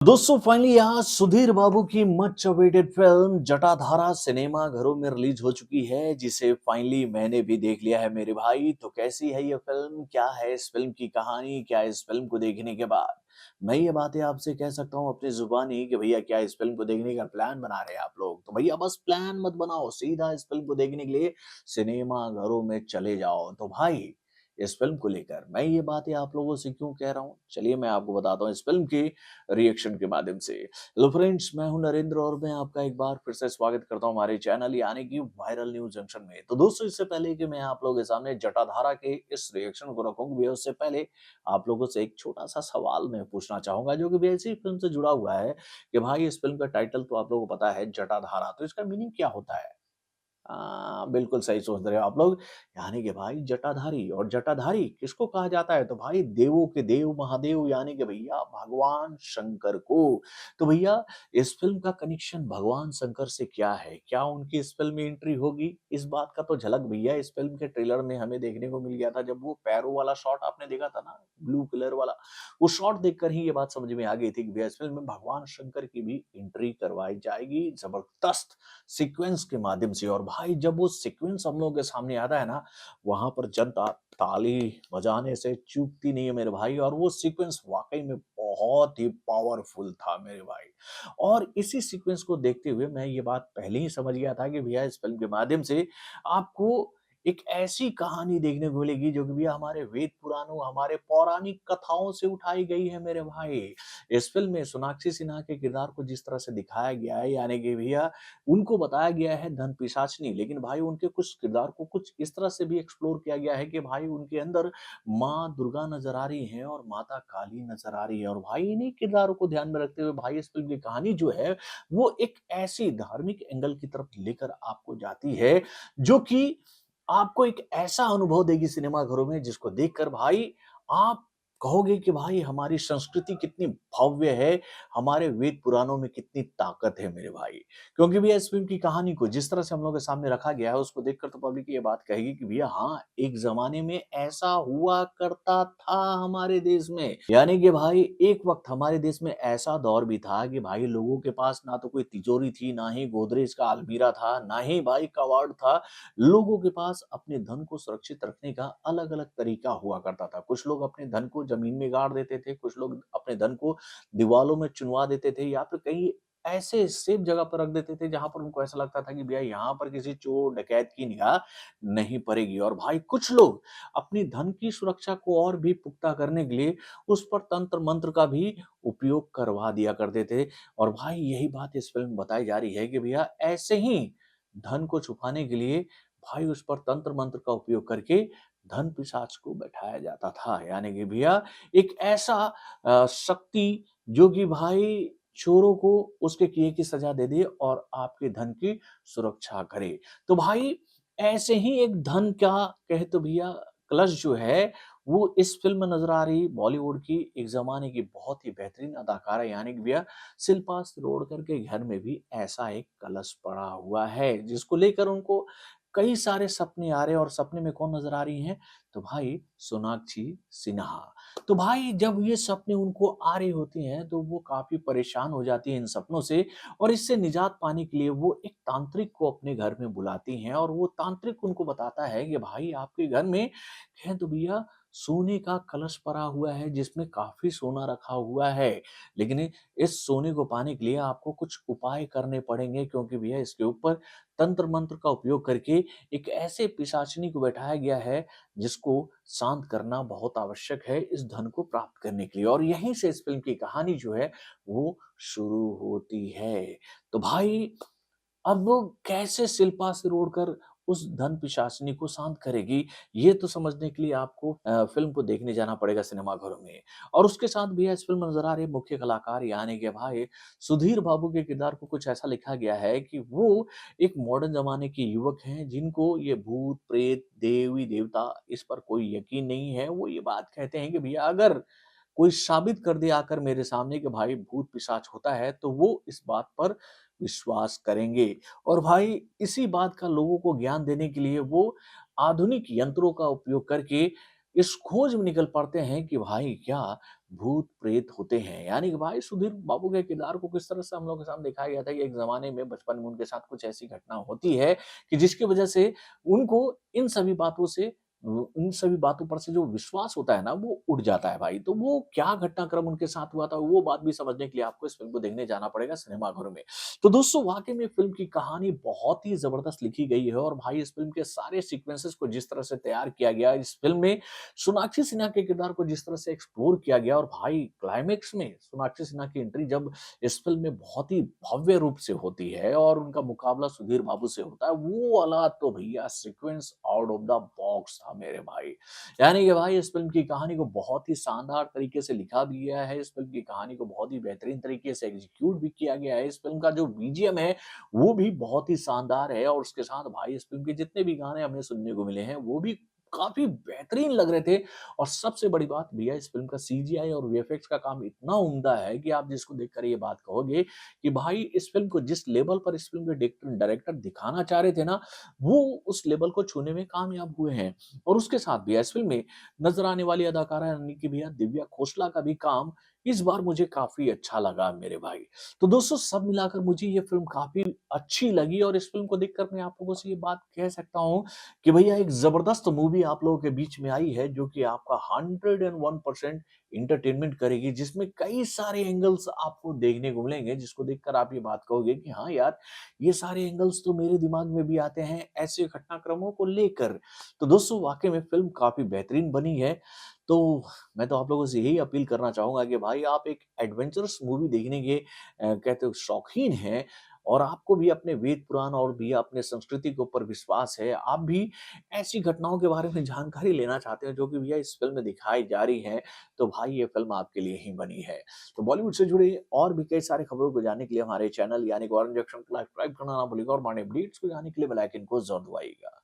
दोस्तों फाइनली यहाँ सुधीर बाबू की much awaited film Jatadhara cinema घरों में रिलीज हो चुकी है, जिसे फाइनली मैंने भी देख लिया है मेरे भाई। तो कैसी है ये फिल्म, क्या है इस फिल्म की कहानी, क्या इस फिल्म को देखने के बाद मैं ये बातें आपसे कह सकता हूँ अपनी जुबानी कि भैया क्या इस फिल्म को देखने का प्लान बना रहे हैं आप लोग। तो भैया बस प्लान मत बनाओ, सीधा इस फिल्म को देखने के लिए सिनेमा घरों में चले जाओ। तो भाई इस फ़िल्म को लेकर मैं ये बातें आप लोगों से क्यों कह रहा हूँ? चलिए मैं आपको बताता हूँ इस फ़िल्म के रिएक्शन के माध्यम से। हेलो फ्रेंड्स, मैं हूँ नरेंद्र और मैं आपका एक बार फिर से स्वागत करता हूँ हमारे चैनल यानी कि वायरल न्यूज़ जंक्शन में। तो दोस्तों इससे पहले कि मैं आप लोगों के सामने जटाधारा के इस रिएक्शन को रखूँ भैया, उससे पहले आप लोगों से एक छोटा-सा सवाल मैं पूछना चाहूँगा जो कि भैया इसी फ़िल्म से जुड़ा हुआ है कि भाई इस फ़िल्म का टाइटल तो आप लोगों को पता है जटाधारा, तो इसका मीनिंग क्या होता है? बिल्कुल सही सोच रहे हो आप लोग। यानी कि भाई जटाधारी, और जटाधारी किसको कहा जाता है? तो भाई देवों के देव महादेव यानी कि भैया भगवान शंकर को। तो भैया इस फ़िल्म का कनेक्शन भगवान शंकर से क्या है? क्या उनकी इस फ़िल्म में एंट्री होगी? इस बात का तो झलक भैया इस फ़िल्म के ट्रेलर में हमें देखने को मिल गया था, जब वो पैरों वाला शॉट आपने देखा था ना, ब्लू कलर वाला, वो शॉट देखकर ही ये बात समझ में आ गई थी कि भैया इस फ़िल्म में भगवान शंकर की भी एंट्री करवाई जाएगी ज़बरदस्त सीक्वेंस के माध्यम से। और भाई जब वो सीक्वेंस हम लोगों के सामने आता है ना, वहाँ पर जनता ताली बजाने से चूकती नहीं है मेरे भाई, और वो सीक्वेंस वाक़ई में बहुत ही पावरफुल था मेरे भाई। और इसी सीक्वेंस को देखते हुए मैं ये बात पहले ही समझ गया था कि भैया इस फ़िल्म के माध्यम से आपको एक ऐसी कहानी देखने को मिलेगी जो कि भैया हमारे वेद पुराणों, हमारे पौराणिक कथाओं से उठाई गई है मेरे भाई। इस फ़िल्म में सोनाक्षी सिन्हा के किरदार को जिस तरह से दिखाया गया है, यानी कि भैया उनको बताया गया है धन पिशाचनी, लेकिन भाई उनके कुछ किरदार को कुछ इस तरह से भी एक्सप्लोर किया गया है कि भाई उनके अंदर माँ दुर्गा नज़र आ रही हैं और माता काली नज़र आ रही है। और भाई इन्हीं किरदारों को ध्यान में रखते हुए भाई इस फ़िल्म की कहानी जो है, वो एक ऐसी धार्मिक एंगल की तरफ लेकर आपको जाती है, जो कि आपको एक ऐसा अनुभव देगी सिनेमा घरों में जिसको देखकर भाई आप कहोगे कि भाई हमारी संस्कृति कितनी भव्य है, हमारे वेद पुराणों में कितनी ताकत है मेरे भाई। क्योंकि भैया इस फ़िल्म की कहानी को जिस तरह से हम लोगों के सामने रखा गया है, उसको देखकर तो पब्लिक ये बात कहेगी कि भैया हाँ, एक ज़माने में ऐसा हुआ करता था हमारे देश में। यानी कि भाई एक वक़्त हमारे देश में ऐसा दौर भी था कि भाई लोगों के पास ना तो कोई तिजोरी थी, ना ही गोदरेज का अलमीरा था, ना ही भाई कबाड़ था। लोगों के पास अपने धन को सुरक्षित रखने का अलग-अलग तरीका हुआ करता था। कुछ लोग अपने धन को ज़मीन में गाड़ देते थे, कुछ लोग अपने धन को दीवालों में चुनवा देते थे, या फिर कहीं ऐसे सेफ जगह पर रख देते थे जहाँ पर उनको ऐसा लगता था कि भैया यहाँ पर किसी चोर डकैत की निगाह नहीं पड़ेगी। और भाई कुछ लोग अपनी धन की सुरक्षा को और भी पुख्ता करने के लिए उस पर तंत्र मंत्र का भी उपयोग करवा दिया करते थे। और भाई यही बात इस फिल्म में बताई जा रही है कि भैया ऐसे ही धन को छुपाने के लिए भाई उस पर तंत्र मंत्र का उपयोग करके धन पिशाच को बैठाया जाता था। यानी कि भैया एक ऐसा शक्ति जो कि भाई चोरों को उसके किए की सज़ा दे दे और आपके धन की सुरक्षा करे। तो भाई ऐसे ही एक धन का कहे तो भैया कलश जो है, वो इस फ़िल्म में नज़र आ रही बॉलीवुड की एक ज़माने की बहुत ही बेहतरीन अदाकारा यानी कि भैया शिल्पा शिरोडकर के घर में भी ऐसा एक कलश पड़ा हुआ है, जिसको लेकर उनको कई सारे सपने आ रहे हैं। और सपने में कौन नज़र आ रही हैं? तो भाई सोनाक्षी सिन्हा। तो भाई जब ये सपने उनको आ रही होती हैं, तो वो काफ़ी परेशान हो जाती हैं इन सपनों से, और इससे निजात पाने के लिए वो एक तांत्रिक को अपने घर में बुलाती हैं, और वो तांत्रिक उनको बताता है कि भाई आपके घर में है तो भैया सोने का कलश पड़ा हुआ है जिसमें काफ़ी सोना रखा हुआ है। लेकिन इस सोने को पाने के लिए आपको कुछ उपाय करने पड़ेंगे, क्योंकि भैया इसके ऊपर तंत्र मंत्र का उपयोग करके एक ऐसे पिशाचिनी को बैठाया गया है जिसको शांत करना बहुत आवश्यक है इस धन को प्राप्त करने के लिए। और यहीं से इस फ़िल्म की कहानी जो है वो शुरू होती है। तो भाई अब वो कैसे शिल्पा शिरोडकर उस धन पिशाचिनी को शांत करेगी, ये तो समझने के लिए आपको फ़िल्म को देखने जाना पड़ेगा सिनेमाघरों में। और उसके साथ भैया इस फ़िल्म में नज़र आ रहे मुख्य कलाकार यानी कि भाई सुधीर बाबू के किरदार को कुछ ऐसा लिखा गया है कि वो एक मॉडर्न ज़माने के युवक हैं जिनको ये भूत, प्रेत, देवी-देवता इस पर कोई यकीन नहीं है। वो ये बात कहते हैं कि भैया अगर कोई साबित कर दे आकर मेरे सामने कि भाई भूत-पिशाच होता है, तो वो इस बात पर विश्वास करेंगे। और भाई इसी बात का लोगों को ज्ञान देने के लिए वो आधुनिक यंत्रों का उपयोग करके इस खोज में निकल पड़ते हैं कि भाई क्या भूत-प्रेत होते हैं। यानी कि भाई सुधीर बाबू के किरदार को किस तरह से हम लोगों के सामने दिखाया गया था कि एक ज़माने में बचपन में उनके साथ कुछ ऐसी घटना होती है कि जिसकी वजह से उनको इन सभी बातों से इन सभी बातों पर से जो विश्वास होता है ना, वो उठ जाता है भाई। तो वो क्या घटनाक्रम उनके साथ हुआ था, वो बात भी समझने के लिए आपको इस फ़िल्म को देखने जाना पड़ेगा सिनेमाघरों में। तो दोस्तों वाक़ई में फ़िल्म की कहानी बहुत ही ज़बरदस्त लिखी गई है और भाई इस फ़िल्म के सारे सीक्वेंसेस को जिस तरह से तैयार किया गया, इस फ़िल्म में सोनाक्षी सिन्हा के किरदार को जिस तरह से एक्सप्लोर किया गया और भाई क्लाइमेक्स में सोनाक्षी सिन्हा की एंट्री जब इस फ़िल्म में बहुत ही भव्य रूप से होती है और उनका मुकाबला सुधीर बाबू से होता है, वो वाला तो भैया sequence out of the box था मेरे भाई। यानी कि भाई इस फ़िल्म की कहानी को बहुत ही शानदार तरीके से लिखा भी गया है, इस फ़िल्म की कहानी को बहुत ही बेहतरीन तरीके से एग्ज़ीक्यूट भी किया गया है। इस फ़िल्म का जो बीजीएम है, वो भी बहुत ही शानदार है और उसके साथ भाई इस फ़िल्म के जितने भी गाने हमें सुनने को मिले हैं, वो भी काफ़ी बेहतरीन लग रहे थे और सबसे बड़ी बात भैया इस फ़िल्म का सीजीआई और वीएफएक्स का काम इतना उम्दा है कि आप जिसको देखकर ये बात कहोगे कि भाई इस फ़िल्म को जिस लेवल पर इस फ़िल्म के डायरेक्टर दिखाना चाह रहे थे ना, वो उस लेवल को छूने में कामयाब हुए हैं। और उसके साथ भैया इस फ़िल्म में नज़र आने वाली अदाकारा यानी कि भैया दिव्या खोसला का भी काम इस बार मुझे काफ़ी अच्छा लगा मेरे भाई। तो दोस्तों सब मिलाकर मुझे ये फ़िल्म काफ़ी अच्छी लगी और इस फ़िल्म को देखकर मैं आप लोगों से ये बात कह सकता हूँ कि भैया एक ज़बरदस्त मूवी आप लोगों के बीच में आई है जो कि आपका 101% एंटरटेनमेंट करेगी जिसमें कई सारे एंगल्स आपको देखने को मिलेंगे जिसको देखकर आप ये बात कहोगे कि हाँ यार, ये सारे एंगल्स तो मेरे दिमाग में भी आते हैं ऐसे घटनाक्रमों को लेकर। तो दोस्तों वाक़ई में फ़िल्म काफ़ी बेहतरीन बनी है। तो मैं तो आप लोगों से यही अपील करना चाहूँगा कि भाई आप एक एडवेंचरस मूवी देखने के कहते हो शौकीन हैं और आपको भी अपने वेद पुराण और भी अपने संस्कृति के ऊपर विश्वास है। आप भी ऐसी घटनाओं के बारे में जानकारी लेना चाहते हैं जो कि भैया इस फ़िल्म में दिखाई जा रही हैं, तो भाई ये फ़िल्म आपके लिए ही बनी है। तो बॉलीवुड से जुड़ी और भी कई सारी खबरों को जानने के लिए हमारे चैनल यानी कि ऑरेंज जंक्शन को सब्सक्राइब करना ना भूलिएगा और हमारे अपडेट्स को जानने के लिए बेल आइकन को ज़रूर दबाइएगा।